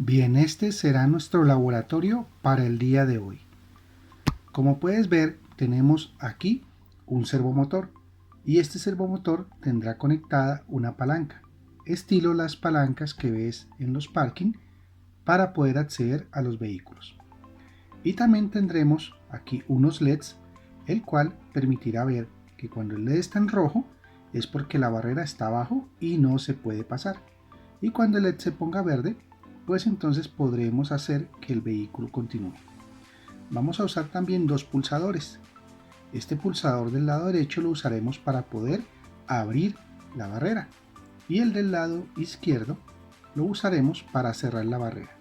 Bien, este será nuestro laboratorio para el día de hoy. Como puedes ver, tenemos aquí un servomotor y este servomotor tendrá conectada una palanca, estilo las palancas que ves en los parking para poder acceder a los vehículos. Y también tendremos aquí unos LEDs, el cual permitirá ver que cuando el LED está en rojo es porque la barrera está abajo y no se puede pasar. Y cuando el LED se ponga verde, pues entonces podremos hacer que el vehículo continúe. Vamos a usar también dos pulsadores. Este pulsador del lado derecho lo usaremos para poder abrir la barrera y el del lado izquierdo lo usaremos para cerrar la barrera.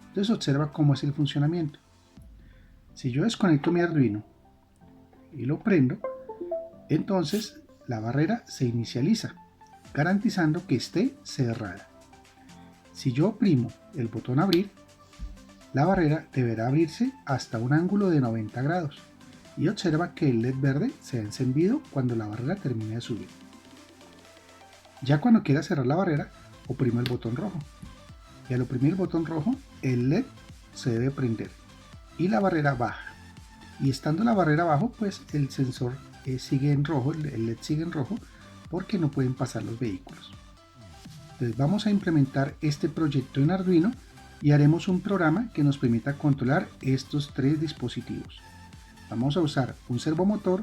Entonces observa cómo es el funcionamiento. Si yo desconecto mi Arduino y lo prendo, entonces la barrera se inicializa, garantizando que esté cerrada. Si yo oprimo el botón abrir, la barrera deberá abrirse hasta un ángulo de 90 grados y observa que el LED verde se ha encendido cuando la barrera termine de subir. Ya cuando quiera cerrar la barrera, oprimo el botón rojo y al oprimir el botón rojo, el LED se debe prender y la barrera baja. Y estando la barrera abajo, pues el sensor sigue en rojo, el LED sigue en rojo porque no pueden pasar los vehículos. Entonces vamos a implementar este proyecto en Arduino y haremos un programa que nos permita controlar estos tres dispositivos. Vamos a usar un servomotor,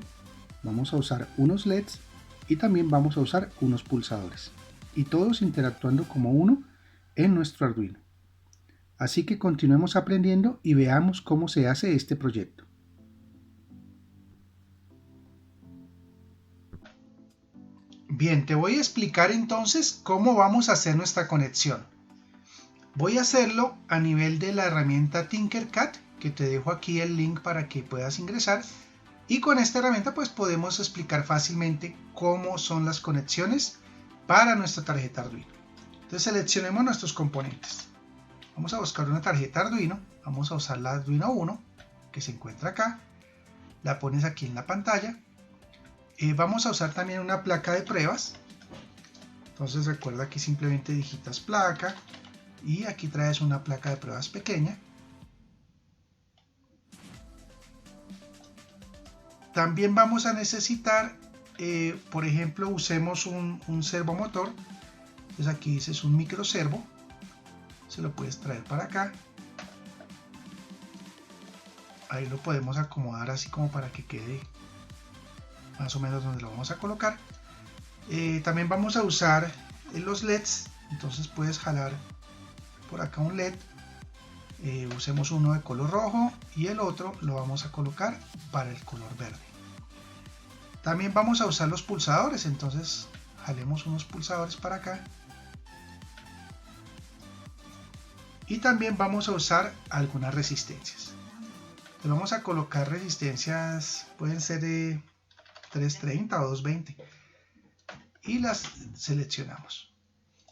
vamos a usar unos LEDs y también vamos a usar unos pulsadores. Y todos interactuando como uno en nuestro Arduino. Así que continuemos aprendiendo y veamos cómo se hace este proyecto. Bien, te voy a explicar entonces cómo vamos a hacer nuestra conexión. Voy a hacerlo a nivel de la herramienta Tinkercad, que te dejo aquí el link para que puedas ingresar. Y con esta herramienta pues podemos explicar fácilmente cómo son las conexiones para nuestra tarjeta Arduino. Entonces seleccionemos nuestros componentes. Vamos a buscar una tarjeta Arduino, vamos a usar la Arduino 1, que se encuentra acá. La pones aquí en la pantalla. Vamos a usar también una placa de pruebas. Entonces recuerda que simplemente digitas placa y aquí traes una placa de pruebas pequeña. También vamos a necesitar, por ejemplo, usemos un servomotor. Entonces aquí dices un micro servo. Se lo puedes traer para acá. Ahí lo podemos acomodar así como para que quede más o menos donde lo vamos a colocar. También vamos a usar los LEDs. Entonces puedes jalar por acá un LED. Usemos uno de color rojo y el otro lo vamos a colocar para el color verde. También vamos a usar los pulsadores, entonces jalemos unos pulsadores para acá. Y también vamos a usar algunas resistencias. Le vamos a colocar resistencias, pueden ser de 330 o 220. Y las seleccionamos.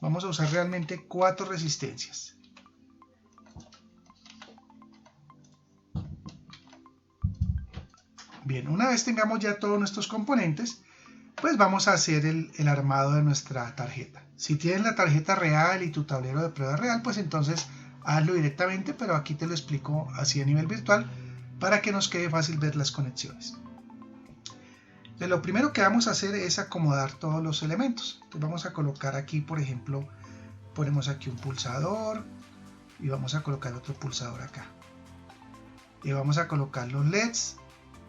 Vamos a usar realmente 4 resistencias. Bien, una vez tengamos ya todos nuestros componentes, pues vamos a hacer el armado de nuestra tarjeta. Si tienes la tarjeta real y tu tablero de prueba real, pues entonces hazlo directamente, pero aquí te lo explico así a nivel virtual para que nos quede fácil ver las conexiones. Entonces, lo primero que vamos a hacer es acomodar todos los elementos. Entonces vamos a colocar aquí, por ejemplo, ponemos aquí un pulsador y vamos a colocar otro pulsador acá. Y vamos a colocar los LEDs.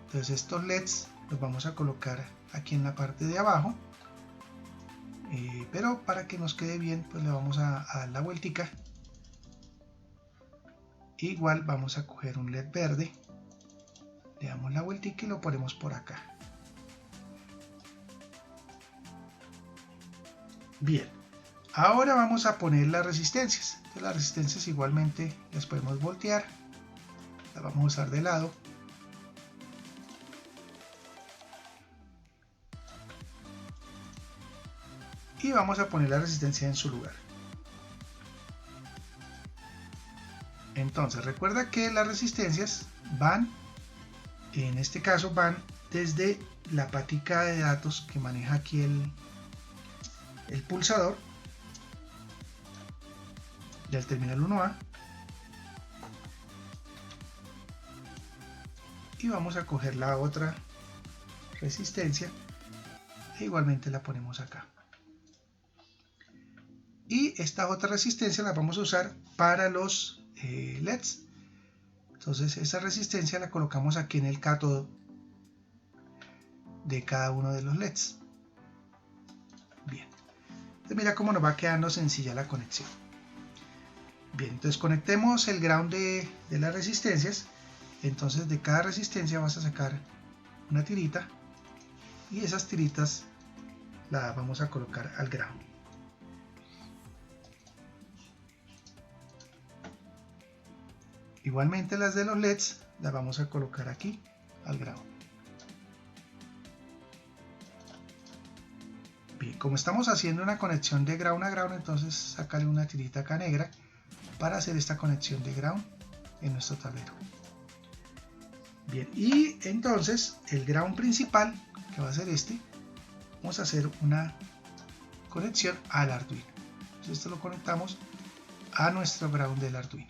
Entonces estos LEDs los vamos a colocar aquí en la parte de abajo, pero para que nos quede bien pues le vamos a dar la vueltica. Igual vamos a coger un LED verde, le damos la vueltica y lo ponemos por acá. Bien, ahora vamos a poner las resistencias. Entonces, las resistencias igualmente las podemos voltear, las vamos a usar de lado. Y vamos a poner la resistencia en su lugar. Entonces recuerda que las resistencias van, en este caso van desde la patica de datos que maneja aquí el pulsador del terminal 1A y vamos a coger la otra resistencia e igualmente la ponemos acá. Y esta otra resistencia la vamos a usar para los LEDs. Entonces esa resistencia la colocamos aquí en el cátodo de cada uno de los LEDs. Bien, entonces mira cómo nos va quedando sencilla la conexión. Bien, entonces conectemos el ground de las resistencias. Entonces de cada resistencia vas a sacar una tirita y esas tiritas las vamos a colocar al ground. Igualmente las de los LEDs las vamos a colocar aquí al ground. Bien, como estamos haciendo una conexión de ground a ground, entonces sacarle una tirita acá negra para hacer esta conexión de ground en nuestro tablero. Bien, y entonces el ground principal, que va a ser este, vamos a hacer una conexión al Arduino. Entonces esto lo conectamos a nuestro ground del Arduino.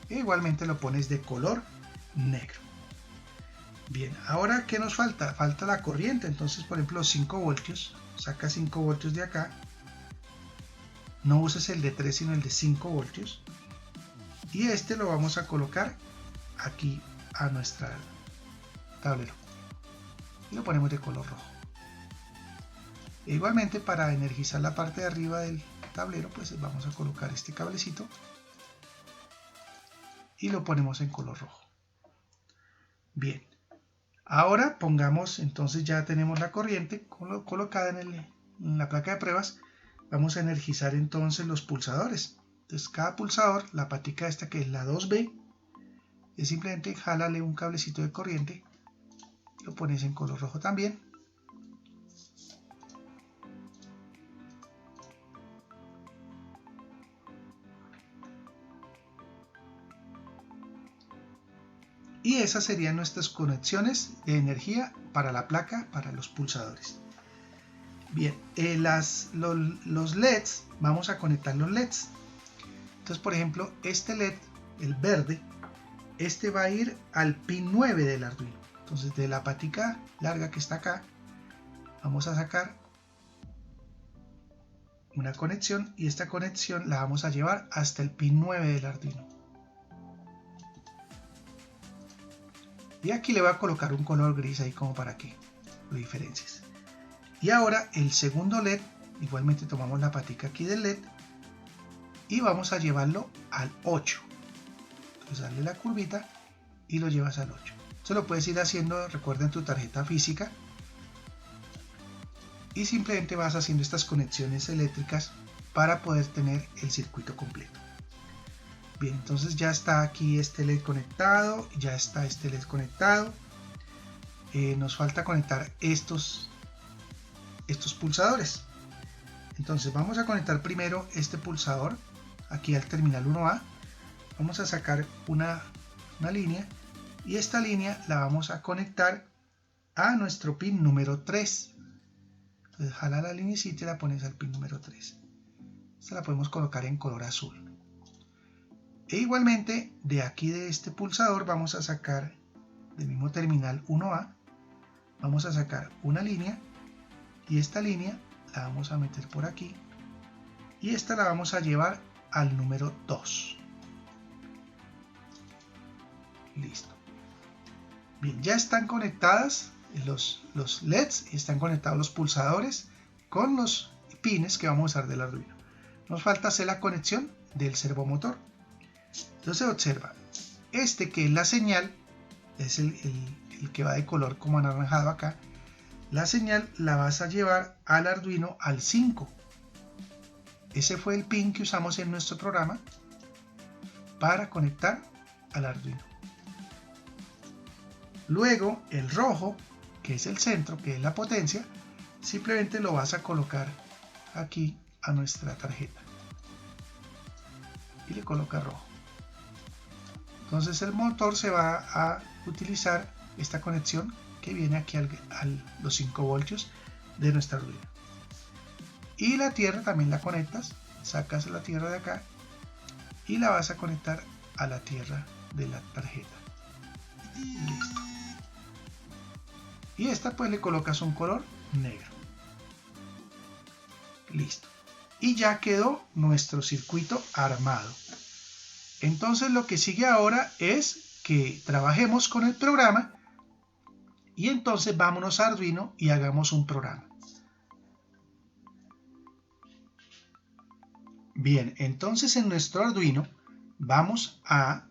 E igualmente lo pones de color negro. Bien, ahora ¿qué nos falta? Falta la corriente. Entonces, por ejemplo, 5 voltios. Saca 5 voltios de acá. No uses el de 3, sino el de 5 voltios. Y este lo vamos a colocar aquí a nuestro tablero. Y lo ponemos de color rojo. E igualmente, para energizar la parte de arriba del tablero, pues vamos a colocar este cablecito y lo ponemos en color rojo. Bien, ahora pongamos, entonces ya tenemos la corriente colocada en la placa de pruebas. Vamos a energizar entonces los pulsadores. Entonces cada pulsador, la patica esta que es la 2B, es simplemente jálale un cablecito de corriente, lo pones en color rojo también. Y esas serían nuestras conexiones de energía para la placa, para los pulsadores. Bien, los LEDs, vamos a conectar los LEDs. Entonces, por ejemplo, este LED, el verde, este va a ir al pin 9 del Arduino. Entonces, de la patica larga que está acá, vamos a sacar una conexión y esta conexión la vamos a llevar hasta el pin 9 del Arduino. Y aquí le voy a colocar un color gris ahí como para que lo diferencies. Y ahora el segundo LED, igualmente tomamos la patica aquí del LED y vamos a llevarlo al 8. Entonces darle la curvita y lo llevas al 8. Esto lo puedes ir haciendo, recuerda, en tu tarjeta física. Y simplemente vas haciendo estas conexiones eléctricas para poder tener el circuito completo. Bien, entonces ya está aquí este LED conectado, ya está este LED conectado. Nos falta conectar estos pulsadores. Entonces vamos a conectar primero este pulsador aquí al terminal 1A. Vamos a sacar una línea y esta línea la vamos a conectar a nuestro pin número 3. Entonces jala la línea y la pones al pin número 3. Esta la podemos colocar en color azul. E igualmente de aquí de este pulsador vamos a sacar del mismo terminal 1A, vamos a sacar una línea y esta línea la vamos a meter por aquí y esta la vamos a llevar al número 2. Listo. Bien, ya están conectadas los LEDs y están conectados los pulsadores con los pines que vamos a usar del Arduino. Nos falta hacer la conexión del servomotor. Entonces observa, este que es la señal, es el que va de color como anaranjado acá. La señal la vas a llevar al Arduino al 5. Ese fue el pin que usamos en nuestro programa para conectar al Arduino. Luego el rojo, que es el centro, que es la potencia, simplemente lo vas a colocar aquí a nuestra tarjeta. Y le coloca rojo. Entonces el motor se va a utilizar esta conexión que viene aquí a los 5 voltios de nuestra Arduino. Y la tierra también la conectas, sacas la tierra de acá y la vas a conectar a la tierra de la tarjeta. Listo. y esta pues le colocas un color negro. Listo. Y ya quedó nuestro circuito armado. Entonces lo que sigue ahora es que trabajemos con el programa y entonces vámonos a Arduino y hagamos un programa. Bien, entonces en nuestro Arduino vamos a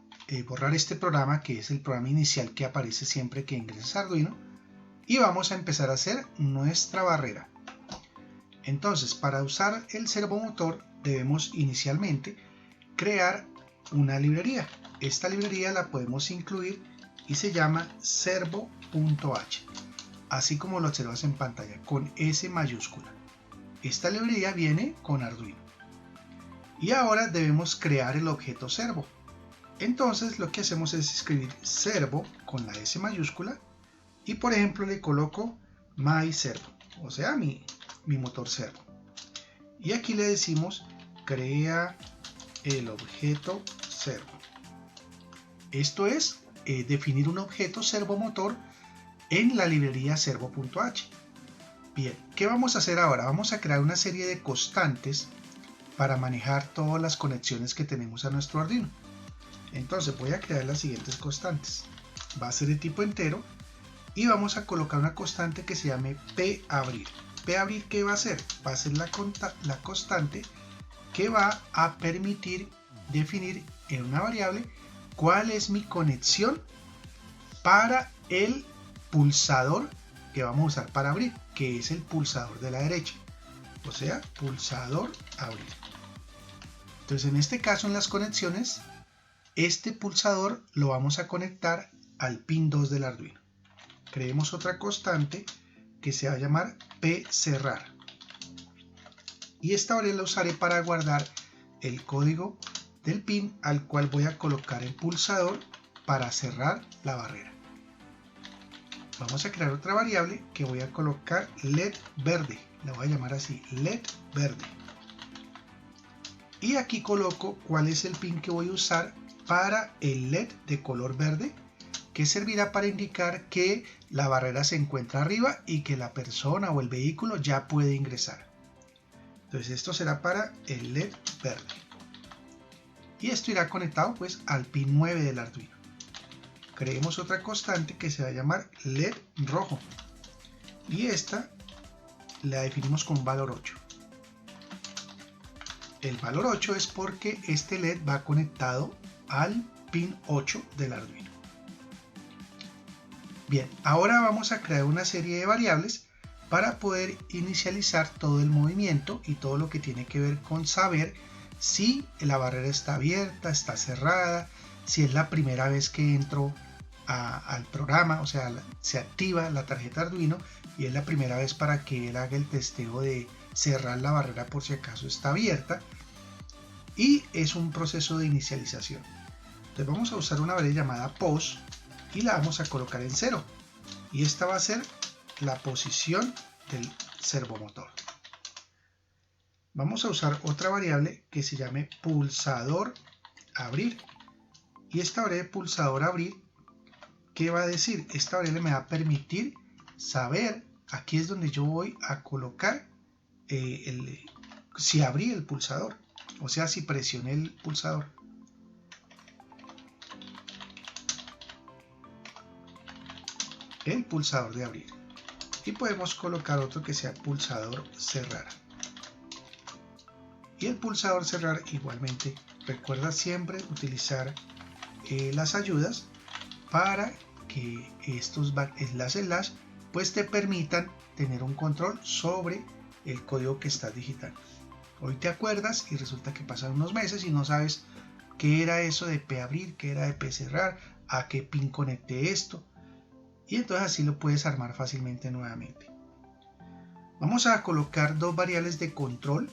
borrar este programa, que es el programa inicial que aparece siempre que ingresas a Arduino, y vamos a empezar a hacer nuestra barrera. Entonces, para usar el servomotor debemos inicialmente crear una librería. Esta librería la podemos incluir y se llama servo.h, así como lo observas en pantalla, con S mayúscula. Esta librería viene con Arduino. Y ahora debemos crear el objeto servo. Entonces lo que hacemos es escribir servo con la S mayúscula y por ejemplo le coloco my servo, o sea mi motor servo. Y aquí le decimos crea el objeto servo. Esto es definir un objeto servomotor en la librería servo.h. Bien, ¿qué vamos a hacer ahora? Vamos a crear una serie de constantes para manejar todas las conexiones que tenemos a nuestro Arduino. Entonces voy a crear las siguientes constantes. Va a ser de tipo entero y vamos a colocar una constante que se llame pabrir. Pabrir, ¿qué va a hacer? Va a ser la constante que va a permitir definir en una variable cuál es mi conexión para el pulsador que vamos a usar para abrir, que es el pulsador de la derecha, o sea, pulsador abrir. Entonces en este caso en las conexiones, este pulsador lo vamos a conectar al pin 2 del Arduino. Creemos otra constante que se va a llamar pcerrar. Y esta variable la usaré para guardar el código del pin al cual voy a colocar el pulsador para cerrar la barrera. Vamos a crear otra variable que voy a colocar LED verde. La voy a llamar así, LED verde. Y aquí coloco cuál es el pin que voy a usar para el LED de color verde, que servirá para indicar que la barrera se encuentra arriba y que la persona o el vehículo ya puede ingresar. Entonces esto será para el LED verde. Y esto irá conectado pues al pin 9 del Arduino. Creemos otra constante que se va a llamar LED rojo. Y esta la definimos con un valor 8. El valor 8 es porque este LED va conectado al pin 8 del Arduino. Bien, ahora vamos a crear una serie de variables para poder inicializar todo el movimiento y todo lo que tiene que ver con saber si la barrera está abierta, está cerrada, si es la primera vez que entro al programa, o sea, se activa la tarjeta Arduino y es la primera vez para que él haga el testeo de cerrar la barrera por si acaso está abierta. Y es un proceso de inicialización. Entonces vamos a usar una variable llamada pos y la vamos a colocar en 0. Y esta va a ser la posición del servomotor. Vamos a usar otra variable que se llame pulsador abrir. Y esta variable pulsador abrir, ¿qué va a decir? Esta variable me va a permitir saber, aquí es donde yo voy a colocar si abrí el pulsador. O sea, si presioné el pulsador. El pulsador de abrir. Y podemos colocar otro que sea pulsador cerrar. Y el pulsador cerrar igualmente. Recuerda siempre utilizar las ayudas para que estos // pues te permitan tener un control sobre el código que estás digitando. Hoy te acuerdas y resulta que pasan unos meses y no sabes qué era eso de pabrir, qué era de pcerrar, a qué pin conecté esto. Y entonces así lo puedes armar fácilmente nuevamente. Vamos a colocar dos variables de control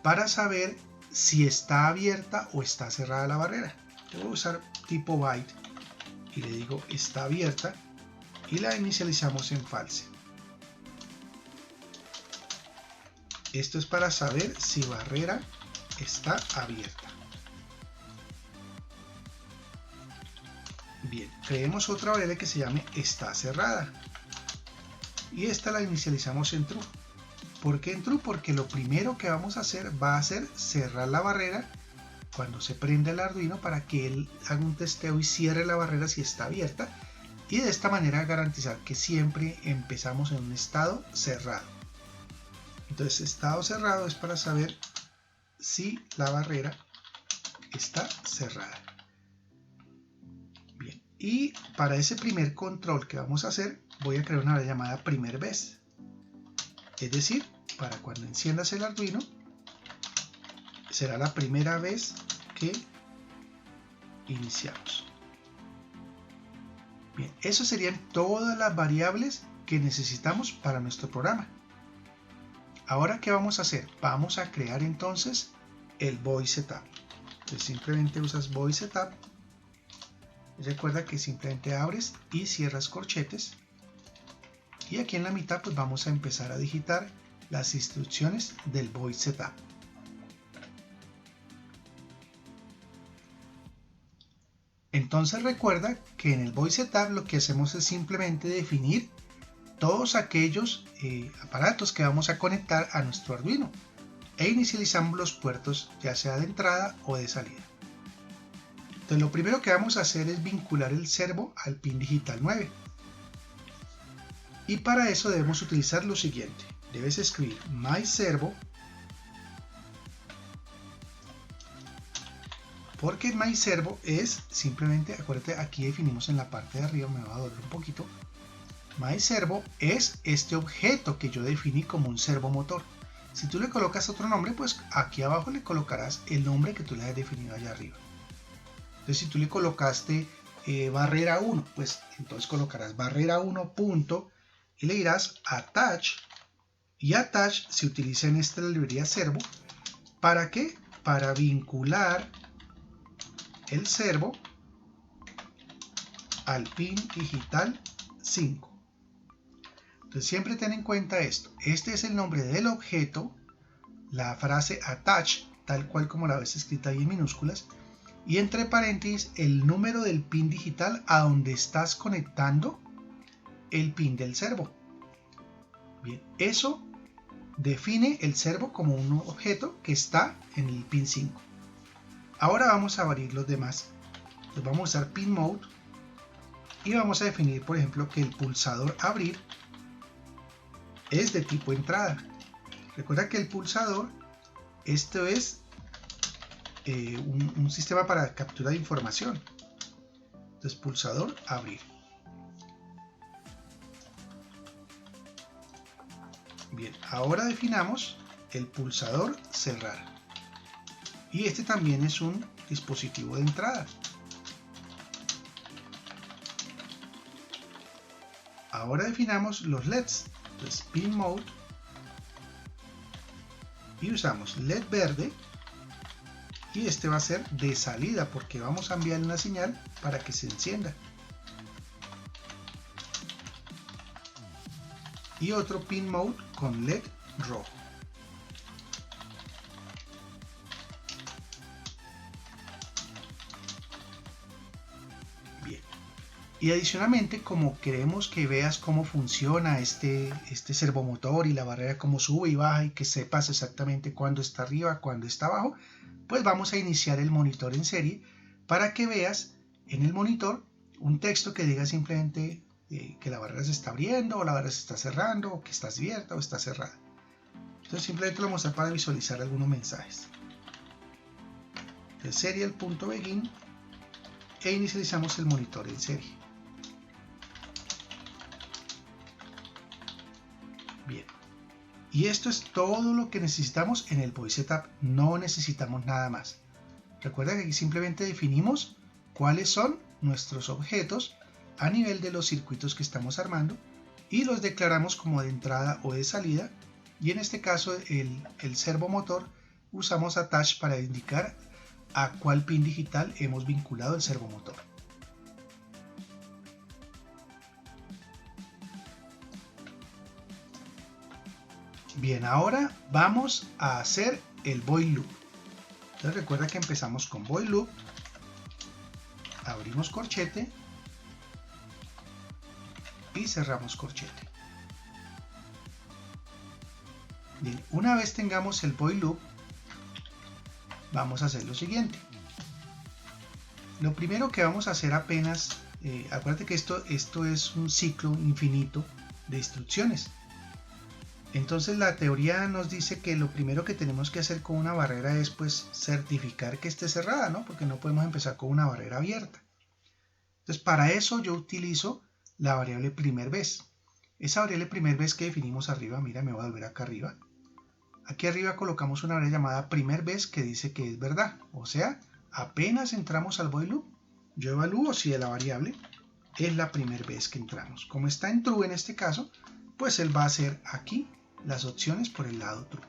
para saber si está abierta o está cerrada la barrera. Yo voy a usar tipo byte y le digo está abierta y la inicializamos en false. Esto es para saber si barrera está abierta. Bien, creemos otra variable que se llame está cerrada. y esta la inicializamos en true. ¿Por qué en true? Porque lo primero que vamos a hacer va a ser cerrar la barrera cuando se prende el Arduino para que él haga un testeo y cierre la barrera si está abierta, y de esta manera garantizar que siempre empezamos en un estado cerrado. Entonces, estado cerrado es para saber si la barrera está cerrada. Bien, y para ese primer control que vamos a hacer, voy a crear una variable llamada primer vez. Es decir, para cuando enciendas el Arduino, será la primera vez que iniciamos. Bien, eso serían todas las variables que necesitamos para nuestro programa. Ahora, ¿qué vamos a hacer? Vamos a crear entonces el void setup. Entonces simplemente usas void setup. Recuerda que simplemente abres y cierras corchetes. Y aquí en la mitad pues vamos a empezar a digitar las instrucciones del void setup. Entonces recuerda que en el void setup lo que hacemos es simplemente definir todos aquellos aparatos que vamos a conectar a nuestro Arduino e inicializamos los puertos ya sea de entrada o de salida. Entonces lo primero que vamos a hacer es vincular el servo al pin digital 9. Y para eso debemos utilizar lo siguiente. Debes escribir myServo, porque myServo es simplemente, acuérdate, aquí definimos en la parte de arriba, me va a doler un poquito. MyServo es este objeto que yo definí como un servomotor. Si tú le colocas otro nombre, pues aquí abajo le colocarás el nombre que tú le has definido allá arriba. Entonces, si tú le colocaste barrera 1, pues entonces colocarás barrera 1 punto y le dirás attach. Y attach se utiliza en esta librería servo. ¿Para qué? Para vincular el servo al pin digital 5. Entonces siempre ten en cuenta esto. Este es el nombre del objeto, la frase attach, tal cual como la ves escrita ahí en minúsculas, y entre paréntesis el número del pin digital a donde estás conectando el pin del servo. Bien, eso define el servo como un objeto que está en el pin 5. Ahora vamos a abrir los demás. Entonces vamos a usar pin mode y vamos a definir, por ejemplo, que el pulsador abrir es de tipo entrada. Recuerda que el pulsador, esto es un sistema para captura de información. Entonces pulsador abrir. Bien, ahora definamos el pulsador cerrar. Y este también es un dispositivo de entrada. Ahora definamos los LEDs. Entonces pin mode y usamos LED verde, y este va a ser de salida porque vamos a enviar una señal para que se encienda. Y otro pin mode con LED rojo. Bien. Y adicionalmente, como queremos que veas cómo funciona este servomotor y la barrera cómo sube y baja y que sepas exactamente cuándo está arriba, cuándo está abajo, pues vamos a iniciar el monitor en serie para que veas en el monitor un texto que diga simplemente que la barrera se está abriendo o la barrera se está cerrando o que está abierta o está cerrada. Entonces simplemente lo vamos a mostrar para visualizar algunos mensajes. Entonces serial.begin e inicializamos el monitor en serie. Bien. Y esto es todo lo que necesitamos en el void setup, no necesitamos nada más. Recuerda que aquí simplemente definimos cuáles son nuestros objetos a nivel de los circuitos que estamos armando y los declaramos como de entrada o de salida, y en este caso el servomotor usamos attach para indicar a cuál pin digital hemos vinculado el servomotor. Bien, ahora vamos a hacer el void loop. Entonces recuerda que empezamos con void loop, abrimos corchete y cerramos corchete. Bien, una vez tengamos el while loop, vamos a hacer lo siguiente. Lo primero que vamos a hacer apenas, acuérdate que esto es un ciclo infinito de instrucciones. Entonces la teoría nos dice que lo primero que tenemos que hacer con una barrera es pues certificar que esté cerrada, ¿no? Porque no podemos empezar con una barrera abierta. Entonces para eso yo utilizo la variable primer vez. Esa variable primer vez que definimos arriba, mira, me voy a volver acá arriba. Aquí arriba colocamos una variable llamada primer vez que dice que es verdad. O sea, apenas entramos al while loop, yo evalúo si la variable es la primera vez que entramos. Como está en true en este caso, pues él va a hacer aquí las opciones por el lado true.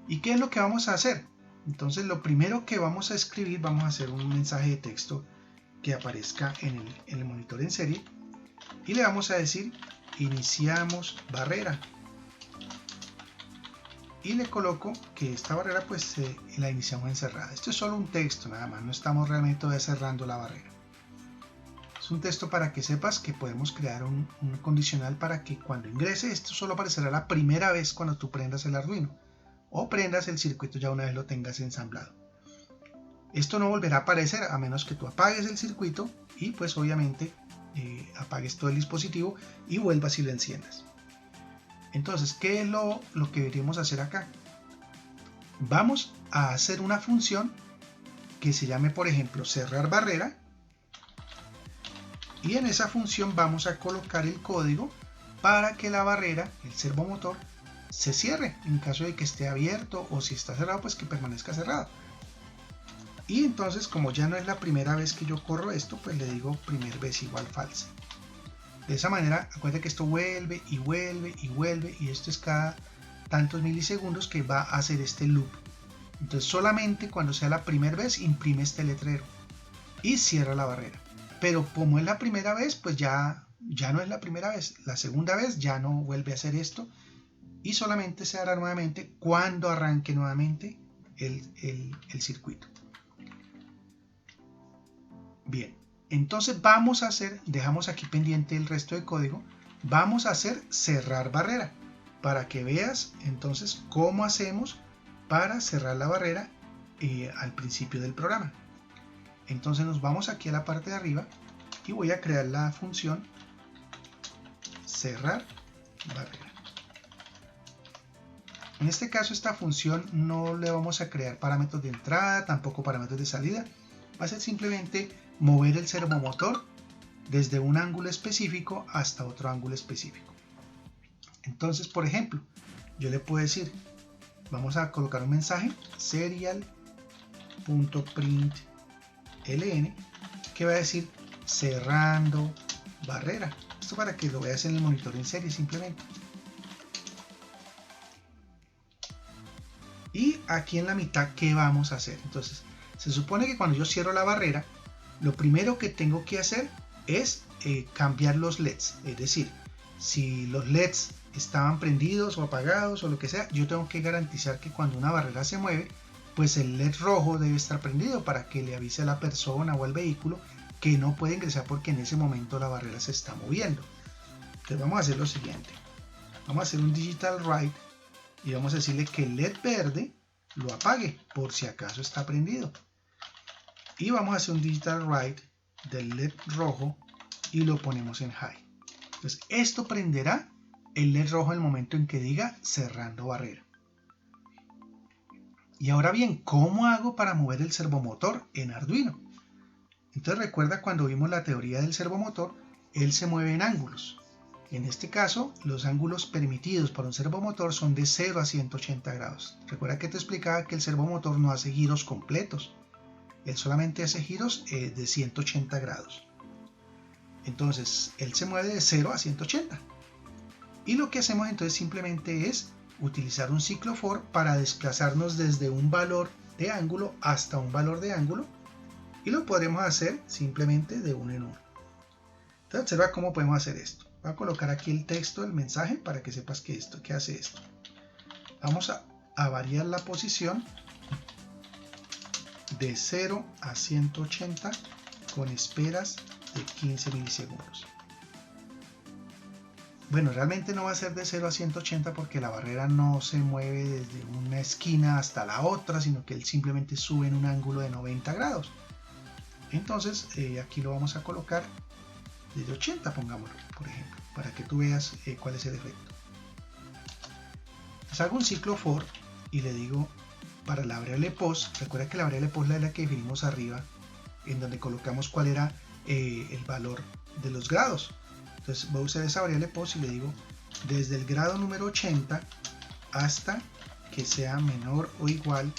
¿Y qué es lo que vamos a hacer? Entonces lo primero que vamos a escribir, vamos a hacer un mensaje de texto que aparezca en el monitor en serie y le vamos a decir iniciamos barrera y le coloco que esta barrera pues la iniciamos encerrada. Esto es solo un texto nada más, no estamos realmente todavía cerrando la barrera. Es un texto para que sepas que podemos crear un condicional para que cuando ingrese, esto solo aparecerá la primera vez cuando tú prendas el Arduino o prendas el circuito ya una vez lo tengas ensamblado. Esto no volverá a aparecer a menos que tú apagues el circuito y pues obviamente apagues todo el dispositivo y vuelvas y lo enciendas. Entonces, ¿qué es lo que deberíamos hacer acá? Vamos a hacer una función que se llame, por ejemplo, cerrar barrera. Y en esa función vamos a colocar el código para que la barrera, el servomotor, se cierre en caso de que esté abierto o si está cerrado, pues que permanezca cerrado. Y entonces, como ya no es la primera vez que yo corro esto, pues le digo primer vez igual falsa. De esa manera, acuérdate que esto vuelve y vuelve y vuelve y esto es cada tantos milisegundos que va a hacer este loop. Entonces solamente cuando sea la primera vez imprime este letrero y cierra la barrera. Pero como es la primera vez, pues ya no es la primera vez. La segunda vez ya no vuelve a hacer esto y solamente se hará nuevamente cuando arranque nuevamente el circuito. Bien, entonces vamos a hacer, dejamos aquí pendiente el resto de código, vamos a hacer cerrar barrera para que veas entonces cómo hacemos para cerrar la barrera al principio del programa. Entonces nos vamos aquí a la parte de arriba y voy a crear la función cerrar barrera. En este caso esta función no le vamos a crear parámetros de entrada, tampoco parámetros de salida. Va a ser simplemente mover el servomotor desde un ángulo específico hasta otro ángulo específico. Entonces, por ejemplo, yo le puedo decir, vamos a colocar un mensaje serial.println que va a decir cerrando barrera. Esto para que lo veas en el monitor en serie simplemente. Y aquí en la mitad, ¿qué vamos a hacer? Entonces, se supone que cuando yo cierro la barrera, lo primero que tengo que hacer es cambiar los LEDs. Es decir, si los LEDs estaban prendidos o apagados o lo que sea, yo tengo que garantizar que cuando una barrera se mueve, pues el LED rojo debe estar prendido para que le avise a la persona o al vehículo que no puede ingresar porque en ese momento la barrera se está moviendo. Entonces vamos a hacer lo siguiente. Vamos a hacer un digital write y vamos a decirle que el LED verde lo apague por si acaso está prendido. Y vamos a hacer un digital write del LED rojo y lo ponemos en high. Entonces esto prenderá el LED rojo en el momento en que diga cerrando barrera. Y ahora bien, ¿cómo hago para mover el servomotor en Arduino? Entonces recuerda cuando vimos la teoría del servomotor, él se mueve en ángulos. En este caso, los ángulos permitidos para un servomotor son de 0 a 180 grados. Recuerda que te explicaba que el servomotor no hace giros completos. Él solamente hace giros de 180 grados. Entonces, él se mueve de 0 a 180. Y lo que hacemos entonces simplemente es utilizar un ciclo for para desplazarnos desde un valor de ángulo hasta un valor de ángulo. Y lo podremos hacer simplemente de uno en uno. Entonces, observa cómo podemos hacer esto. Voy a colocar aquí el texto del mensaje para que sepas que hace esto. Vamos a variar la posición de 0 a 180 con esperas de 15 milisegundos. Bueno, realmente no va a ser de 0 a 180 porque la barrera no se mueve desde una esquina hasta la otra, sino que él simplemente sube en un ángulo de 90 grados. Entonces aquí lo vamos a colocar desde 80, pongámoslo, por ejemplo, para que tú veas cuál es el efecto. Les hago un ciclo for y le digo para la variable pos, recuerda que la variable pos es la que definimos arriba, en donde colocamos cuál era el valor de los grados. Entonces voy a usar esa variable pos y le digo desde el grado número 80 hasta que sea menor o igual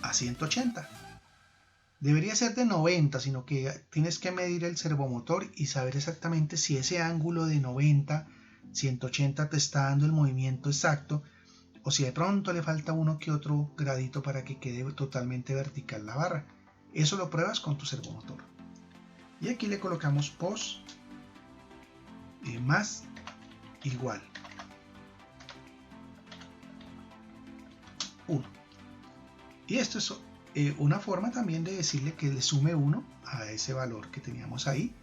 a 180. Debería ser de 90, sino que tienes que medir el servomotor y saber exactamente si ese ángulo de 90, 180 te está dando el movimiento exacto, o si de pronto le falta uno que otro gradito para que quede totalmente vertical la barra. Eso lo pruebas con tu servomotor. Y aquí le colocamos pos más igual 1. Y esto es una forma también de decirle que le sume 1 a ese valor que teníamos ahí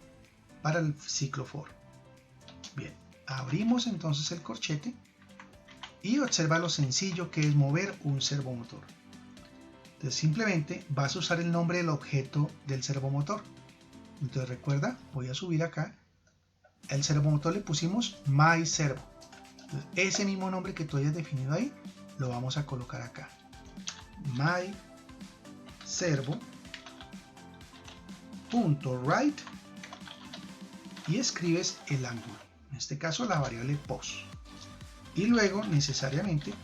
para el ciclo for. Bien, abrimos entonces el corchete y observa lo sencillo que es mover un servomotor. Entonces simplemente vas a usar el nombre del objeto del servomotor. Entonces recuerda, voy a subir acá. El servomotor le pusimos myServo. Ese mismo nombre que tú hayas definido ahí, lo vamos a colocar acá. myServo.Right y escribes el ángulo. En este caso la variable pos. Y luego necesariamente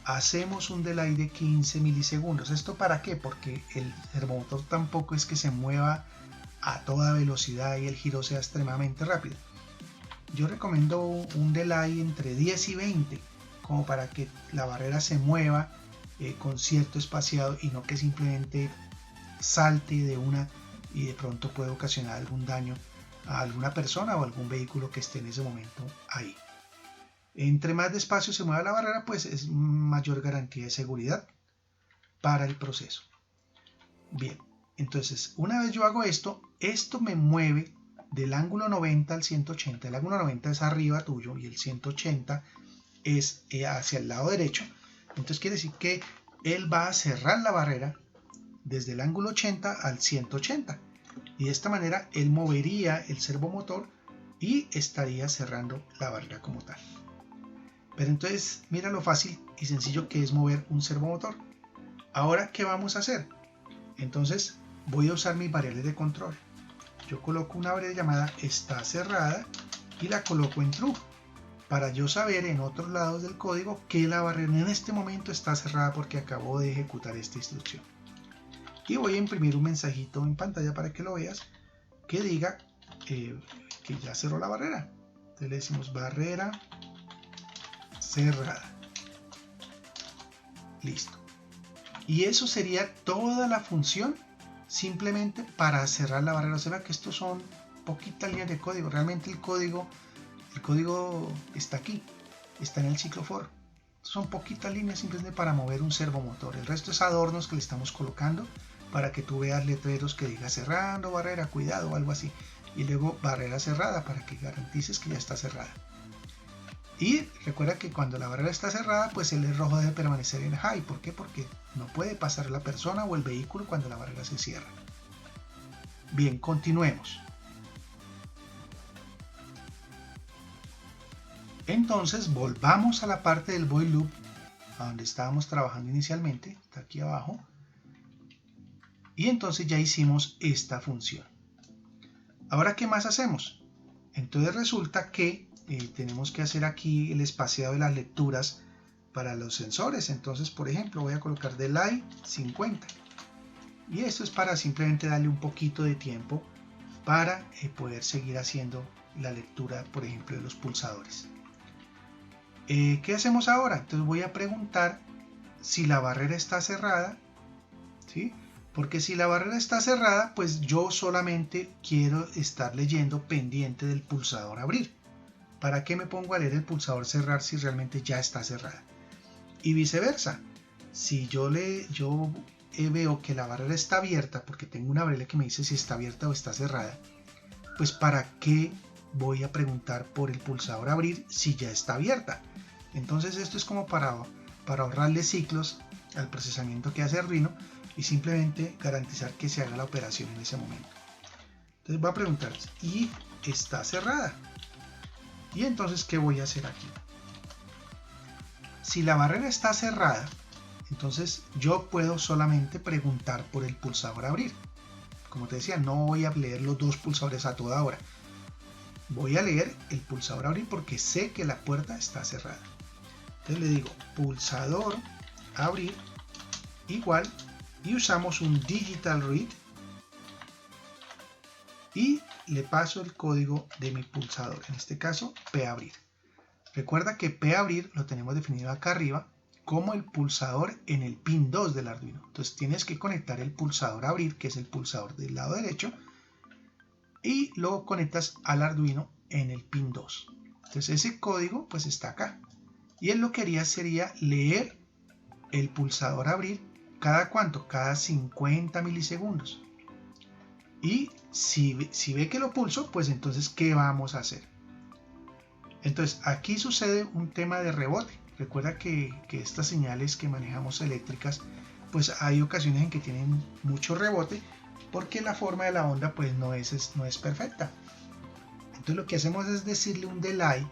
hacemos un delay de 15 milisegundos. ¿Esto para qué? Porque el servomotor tampoco es que se mueva a toda velocidad y el giro sea extremadamente rápido. Yo recomiendo un delay entre 10 y 20 como para que la barrera se mueva con cierto espaciado y no que simplemente salte de una y de pronto puede ocasionar algún daño a alguna persona o algún vehículo que esté en ese momento ahí. Entre más despacio se mueva la barrera, pues es mayor garantía de seguridad para el proceso. Bien, entonces una vez yo hago esto, esto me mueve del ángulo 90 al 180. El ángulo 90 es arriba tuyo y el 180 es hacia el lado derecho. Entonces quiere decir que él va a cerrar la barrera desde el ángulo 80 al 180. Y de esta manera él movería el servomotor y estaría cerrando la barrera como tal. Pero entonces mira lo fácil y sencillo que es mover un servomotor. Ahora, ¿qué vamos a hacer? Entonces voy a usar mis variables de control. Yo coloco una variable llamada está cerrada y la coloco en true para yo saber en otros lados del código que la barrera en este momento está cerrada porque acabo de ejecutar esta instrucción. Y voy a imprimir un mensajito en pantalla para que lo veas que diga que ya cerró la barrera. Entonces le decimos barrera cerrada. Listo. Y eso sería toda la función simplemente para cerrar la barrera. Observa que estos son poquitas líneas de código. Realmente el código está aquí, está en el ciclo for. Son poquitas líneas simplemente para mover un servomotor. El resto es adornos que le estamos colocando para que tú veas letreros que diga cerrando barrera, cuidado o algo así. Y luego barrera cerrada para que garantices que ya está cerrada. Y recuerda que cuando la barrera está cerrada, pues el rojo debe permanecer en high. ¿Por qué? Porque no puede pasar la persona o el vehículo cuando la barrera se cierra. Bien, continuemos. Entonces volvamos a la parte del while loop a donde estábamos trabajando inicialmente, está aquí abajo. Y entonces ya hicimos esta función. Ahora, ¿qué más hacemos? Entonces resulta que tenemos que hacer aquí el espaciado de las lecturas para los sensores. Entonces, por ejemplo, voy a colocar delay 50. Y esto es para simplemente darle un poquito de tiempo para poder seguir haciendo la lectura, por ejemplo, de los pulsadores. ¿Qué hacemos ahora? Entonces voy a preguntar si la barrera está cerrada, ¿sí? Porque si la barrera está cerrada, pues yo solamente quiero estar leyendo pendiente del pulsador abrir. ¿Para qué me pongo a leer el pulsador cerrar si realmente ya está cerrada? Y viceversa. Si yo veo que la barrera está abierta, porque tengo una variable que me dice si está abierta o está cerrada, pues ¿para qué voy a preguntar por el pulsador abrir si ya está abierta. Entonces esto es como para ahorrarle ciclos al procesamiento que hace Arduino y simplemente garantizar que se haga la operación en ese momento. Entonces voy a preguntar, ¿y está cerrada? Y entonces, ¿qué voy a hacer aquí? Si la barrera está cerrada, entonces yo puedo solamente preguntar por el pulsador abrir. Como te decía, no voy a leer los dos pulsadores a toda hora. Voy a leer el pulsador abrir porque sé que la puerta está cerrada. Entonces le digo pulsador abrir igual y usamos un digital read y le paso el código de mi pulsador, en este caso pabrir. Recuerda que pabrir lo tenemos definido acá arriba como el pulsador en el pin 2 del Arduino. Entonces tienes que conectar el pulsador abrir, que es el pulsador del lado derecho, y luego conectas al Arduino en el pin 2. Entonces ese código pues está acá. Y él lo que haría sería leer el pulsador abrir cada cuánto, cada 50 milisegundos. Y si ve que lo pulso, pues entonces ¿qué vamos a hacer? Entonces aquí sucede un tema de rebote. Recuerda que estas señales que manejamos eléctricas, pues hay ocasiones en que tienen mucho rebote porque la forma de la onda pues no es perfecta. Entonces lo que hacemos es decirle un delay.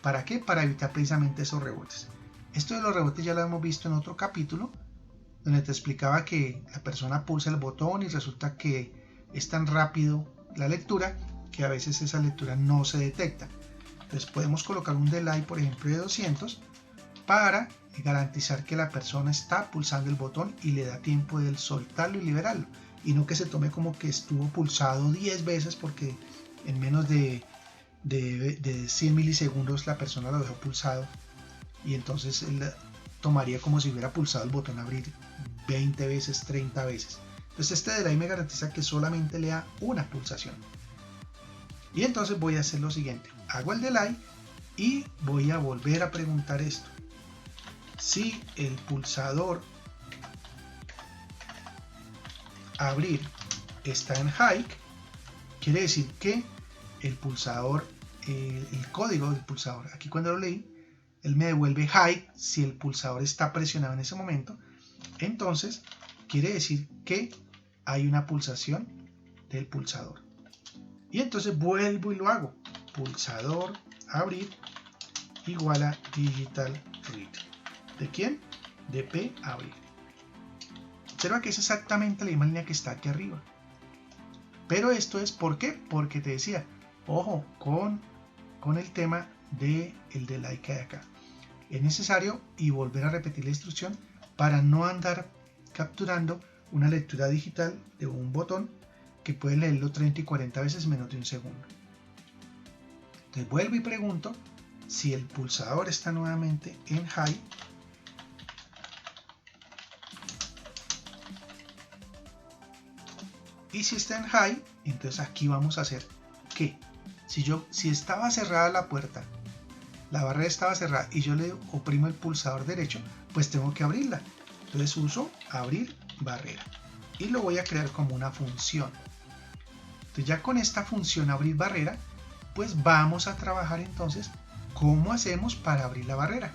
¿Para qué? Para evitar precisamente esos rebotes. Esto de los rebotes ya lo hemos visto en otro capítulo, donde te explicaba que la persona pulsa el botón y resulta que es tan rápido la lectura que a veces esa lectura no se detecta. Entonces podemos colocar un delay, por ejemplo, de 200 para garantizar que la persona está pulsando el botón y le da tiempo de soltarlo y liberarlo. Y no que se tome como que estuvo pulsado 10 veces porque en menos de 100 milisegundos la persona lo dejó pulsado y entonces él tomaría como si hubiera pulsado el botón abrir 20 veces, 30 veces. Entonces este delay me garantiza que solamente le da una pulsación. Y entonces voy a hacer lo siguiente, hago el delay y voy a volver a preguntar esto. Si el pulsador abrir está en high, quiere decir que el pulsador, el código del pulsador, aquí cuando lo leí, él me devuelve high si el pulsador está presionado en ese momento. Entonces quiere decir que hay una pulsación del pulsador. Y entonces vuelvo y lo hago. Pulsador abrir igual a digital read. ¿De quién? De P abrir. Observa que es exactamente la misma línea que está aquí arriba. Pero esto es ¿por qué? Porque te decía, ojo con el tema del delay que hay acá. Es necesario y volver a repetir la instrucción para no andar capturando una lectura digital de un botón que puede leerlo 30 y 40 veces en menos de un segundo. Entonces vuelvo y pregunto si el pulsador está nuevamente en high. Y si está en high, entonces aquí vamos a hacer que si estaba cerrada la puerta, la barrera estaba cerrada y yo le oprimo el pulsador derecho, pues tengo que abrirla. Entonces uso abrir barrera y lo voy a crear como una función. Entonces ya con esta función abrir barrera, pues vamos a trabajar entonces cómo hacemos para abrir la barrera.